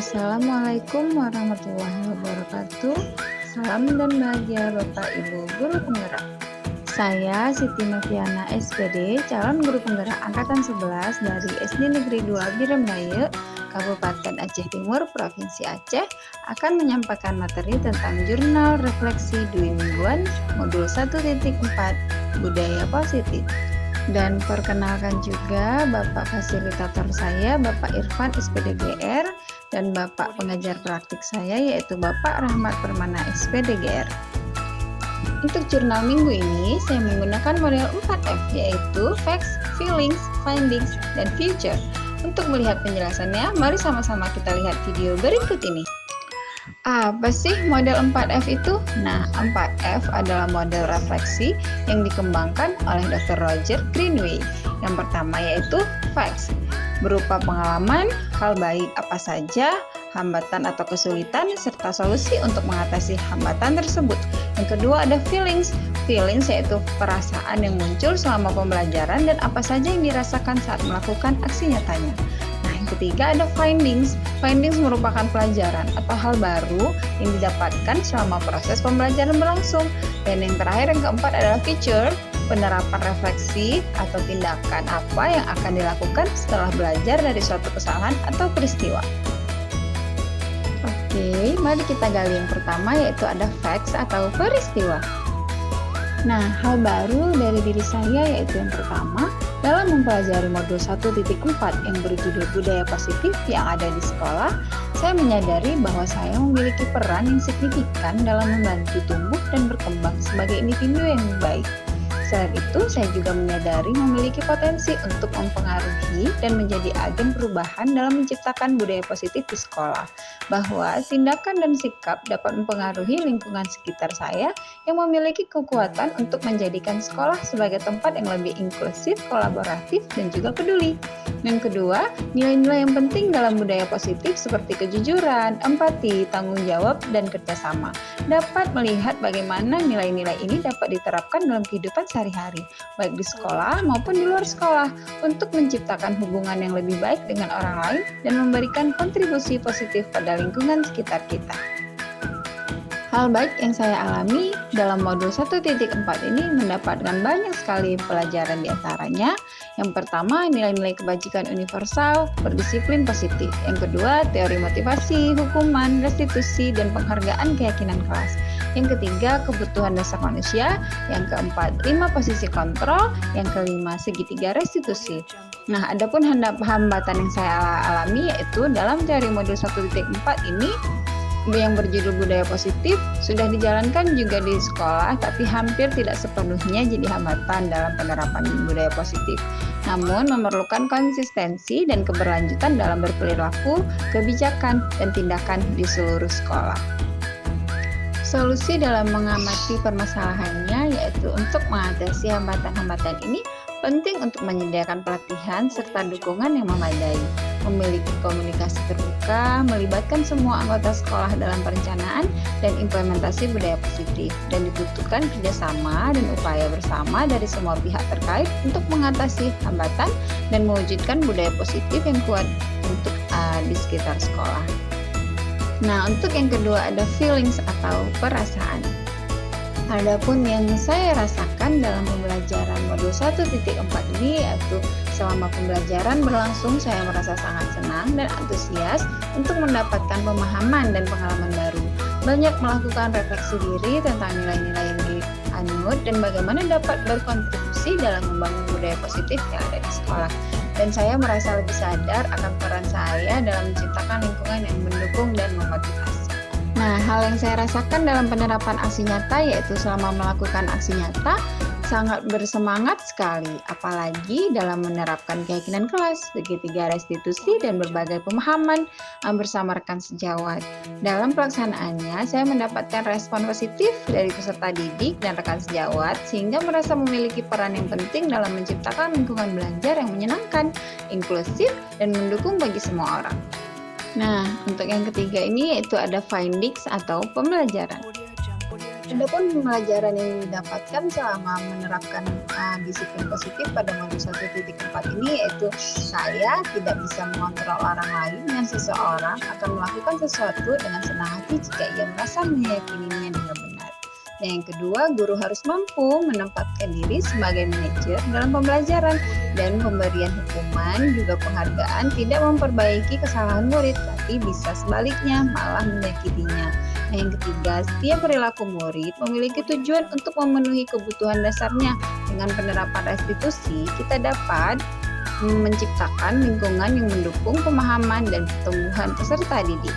Assalamualaikum warahmatullahi wabarakatuh. Salam dan bahagia Bapak Ibu Guru Penggerak. Saya Siti Noviana SPD, calon guru penggerak angkatan 11 dari SD Negeri 2 Birembaye, Kabupaten Aceh Timur, Provinsi Aceh, akan menyampaikan materi tentang jurnal refleksi dwi mingguan modul 1.4 Budaya Positif. Dan perkenalkan juga Bapak fasilitator saya, Bapak Irfan SPDGR, dan Bapak pengajar praktik saya yaitu Bapak Rahmat Permana SPDGR. Untuk jurnal minggu ini, saya menggunakan model 4F, yaitu Facts, Feelings, Findings, dan Future. Untuk melihat penjelasannya, mari sama-sama kita lihat video berikut ini. Apa sih model 4F itu? Nah, 4F adalah model refleksi yang dikembangkan oleh Dr. Roger Greenway. Yang pertama yaitu Facts, berupa pengalaman, hal baik apa saja, hambatan atau kesulitan, serta solusi untuk mengatasi hambatan tersebut. Yang kedua ada Feelings. Feelings yaitu perasaan yang muncul selama pembelajaran dan apa saja yang dirasakan saat melakukan aksi nyatanya. Nah, yang ketiga ada Findings. Findings merupakan pelajaran atau hal baru yang didapatkan selama proses pembelajaran berlangsung. Dan yang terakhir, yang keempat adalah Future, penerapan refleksi atau tindakan apa yang akan dilakukan setelah belajar dari suatu kesalahan atau peristiwa. Oke, mari kita gali yang pertama yaitu ada facts atau peristiwa. Nah, hal baru dari diri saya yaitu yang pertama, dalam mempelajari modul 1.4 yang berjudul Budaya Positif yang ada di sekolah, saya menyadari bahwa saya memiliki peran yang signifikan dalam membantu tumbuh dan berkembang sebagai individu yang baik. Selain itu, saya juga menyadari memiliki potensi untuk mempengaruhi dan menjadi agen perubahan dalam menciptakan budaya positif di sekolah, bahwa tindakan dan sikap dapat mempengaruhi lingkungan sekitar saya yang memiliki kekuatan untuk menjadikan sekolah sebagai tempat yang lebih inklusif, kolaboratif, dan juga peduli. Yang kedua, nilai-nilai yang penting dalam budaya positif seperti kejujuran, empati, tanggung jawab, dan kerjasama. Dapat melihat bagaimana nilai-nilai ini dapat diterapkan dalam kehidupan sehari-hari, baik di sekolah maupun di luar sekolah, untuk menciptakan hubungan yang lebih baik dengan orang lain dan memberikan kontribusi positif pada lingkungan sekitar kita. Hal baik yang saya alami dalam modul 1.4 ini mendapatkan banyak sekali pelajaran di antaranya. Yang pertama, nilai-nilai kebajikan universal, berdisiplin positif. Yang kedua, teori motivasi, hukuman, restitusi, dan penghargaan keyakinan kelas. Yang ketiga, kebutuhan dasar manusia. Yang keempat, 5 posisi kontrol. Yang kelima, segitiga restitusi. Nah, adapun hambatan yang saya alami yaitu dalam teori modul 1.4 ini yang berjudul budaya positif sudah dijalankan juga di sekolah, tapi hampir tidak sepenuhnya jadi hambatan dalam penerapan budaya positif. Namun memerlukan konsistensi dan keberlanjutan dalam berperilaku, kebijakan, dan tindakan di seluruh sekolah. Solusi dalam mengamati permasalahannya yaitu untuk mengatasi hambatan-hambatan ini penting untuk menyediakan pelatihan serta dukungan yang memadai, memiliki komunikasi terbuka, melibatkan semua anggota sekolah dalam perencanaan dan implementasi budaya positif, dan dibutuhkan kerjasama dan upaya bersama dari semua pihak terkait untuk mengatasi hambatan dan mewujudkan budaya positif yang kuat untuk di sekitar sekolah. Nah, untuk yang kedua ada feelings atau perasaan. Adapun yang saya rasakan dalam pembelajaran modul 1.4 ini yaitu selama pembelajaran berlangsung saya merasa sangat senang dan antusias untuk mendapatkan pemahaman dan pengalaman baru. Banyak melakukan refleksi diri tentang nilai-nilai yang dianut dan bagaimana dapat berkontribusi dalam membangun budaya positif yang ada di sekolah. Dan saya merasa lebih sadar akan peran saya dalam menciptakan lingkungan yang mendukung dan memotivasi. Nah, hal yang saya rasakan dalam penerapan aksi nyata yaitu selama melakukan aksi nyata sangat bersemangat sekali, apalagi dalam menerapkan keyakinan kelas, segitiga restitusi, dan berbagai pemahaman bersama rekan sejawat. Dalam pelaksanaannya, saya mendapatkan respon positif dari peserta didik dan rekan sejawat, sehingga merasa memiliki peran yang penting dalam menciptakan lingkungan belajar yang menyenangkan, inklusif, dan mendukung bagi semua orang. Nah, untuk yang ketiga ini yaitu ada findings atau pembelajaran. Adapun pembelajaran yang didapatkan selama menerapkan disiplin positif pada modul 1.4 ini yaitu saya tidak bisa mengontrol orang lain dan seseorang akan melakukan sesuatu dengan senang hati jika ia merasa meyakininya dengan benar. Dan yang kedua, guru harus mampu menempatkan diri sebagai manajer dalam pembelajaran dan pemberian hukuman juga penghargaan tidak memperbaiki kesalahan murid, tapi bisa sebaliknya malah menyakitinya. Nah, yang ketiga, setiap perilaku murid memiliki tujuan untuk memenuhi kebutuhan dasarnya. Dengan penerapan restitusi, kita dapat menciptakan lingkungan yang mendukung pemahaman dan pertumbuhan peserta didik.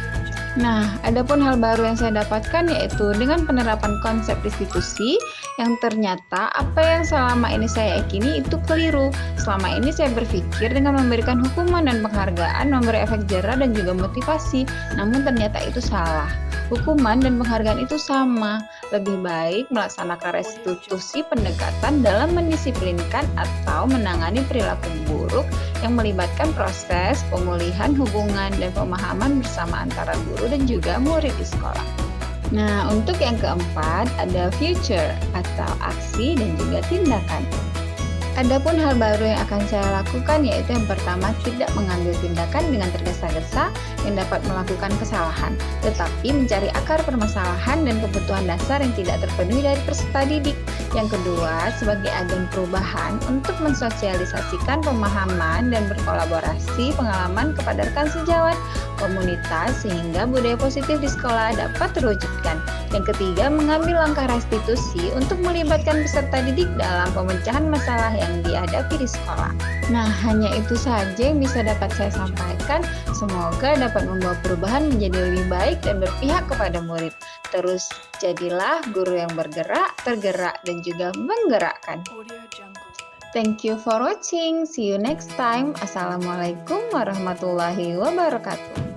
Nah, adapun hal baru yang saya dapatkan yaitu dengan penerapan konsep restitusi yang ternyata apa yang selama ini saya yakini itu keliru. Selama ini saya berpikir dengan memberikan hukuman dan penghargaan memberi efek jera dan juga motivasi, namun ternyata itu salah. Hukuman dan penghargaan itu sama. Lebih baik melaksanakan restitusi pendekatan dalam mendisiplinkan atau menangani perilaku buruk yang melibatkan proses pemulihan hubungan dan pemahaman bersama antara guru dan juga murid di sekolah. Nah, untuk yang keempat ada future atau aksi dan juga tindakan. Adapun hal baru yang akan saya lakukan yaitu yang pertama, tidak mengambil tindakan dengan tergesa-gesa yang dapat melakukan kesalahan, tetapi mencari akar permasalahan dan kebutuhan dasar yang tidak terpenuhi dari peserta didik. Yang kedua, sebagai agen perubahan untuk mensosialisasikan pemahaman dan berkolaborasi pengalaman kepada rekan sejawat komunitas sehingga budaya positif di sekolah dapat terwujudkan. Yang ketiga, mengambil langkah restitusi untuk melibatkan peserta didik dalam pemecahan masalah yang dihadapi di sekolah. Nah, hanya itu saja yang bisa dapat saya sampaikan. Semoga dapat membawa perubahan menjadi lebih baik dan berpihak kepada murid. Terus jadilah guru yang bergerak, tergerak, dan juga menggerakkan. Thank you for watching. See you next time. Assalamualaikum warahmatullahi wabarakatuh.